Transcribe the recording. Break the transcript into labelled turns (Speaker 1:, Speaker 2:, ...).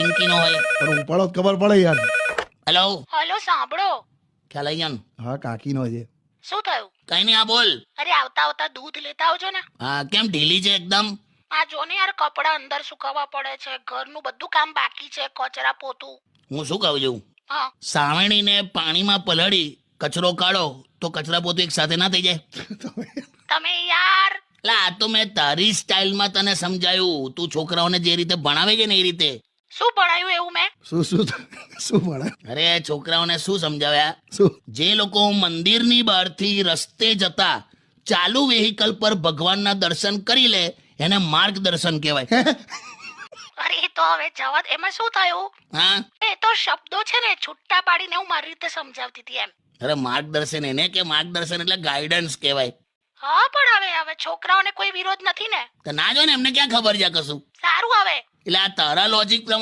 Speaker 1: પિંકી નો હોય.
Speaker 2: પણ ઉપાડો તો ખબર પડે યાર.
Speaker 1: હેલો,
Speaker 3: હલો સાંભળો.
Speaker 1: ખ્યાલ આવી ગયો ને?
Speaker 2: હા કાકીનો છે.
Speaker 3: શું થયું?
Speaker 1: કઈ નહીં, આ બોલ.
Speaker 3: અરે આવતા આવતા દૂધ લેતા આવજો ને.
Speaker 1: હા, કેમ ઢીલી છે એકદમ?
Speaker 3: આ જો ને યાર, કપડા અંદર સુકવવા પડે છે, ઘરનું બધું કામ બાકી છે, કચરા પોતું.
Speaker 1: હું શું કહું છું,
Speaker 3: હા
Speaker 1: સાવણીને પાણીમાં પલાળી કચરો કાઢો તો કચરા પોતું એક સાથે ના થઈ જાય?
Speaker 3: તમે યાર.
Speaker 1: એટલે આ તો મેં તારી સ્ટાઇલમાં તને સમજાયું. તું છોકરાઓને જે રીતે ભણાવે છે ને એ રીતે.
Speaker 3: શું ભણાયું એવું મેં?
Speaker 2: શું ભણે?
Speaker 1: અરે છોકરાઓને શું સમજાવ્યા?
Speaker 2: શું?
Speaker 1: જે લોકો મંદિરની બહારથી રસ્તે જતા ચાલુ વેહિકલ પર ભગવાનના દર્શન કરી લે એને માર્ગદર્શન કહેવાય.
Speaker 3: અરે એ તો હવે જવા દે. એમાં શું થયું?
Speaker 1: હા,
Speaker 3: એ તો શબ્દો છે ને છૂટા પાડીને હું મારી રીતે સમજાવતી હતી એમ.
Speaker 1: અરે માર્ગદર્શન એને કે માર્ગદર્શન એટલે ગાઈડન્સ કહેવાય.
Speaker 3: હા પણ હવે છોકરાઓને કોઈ વિરોધ નથી ને?
Speaker 1: તો ના જો ને, એમને ક્યાં ખબર છે કશું.
Speaker 3: સારું હવે.
Speaker 1: એટલે આ તારા લોજિક પ્રમાણે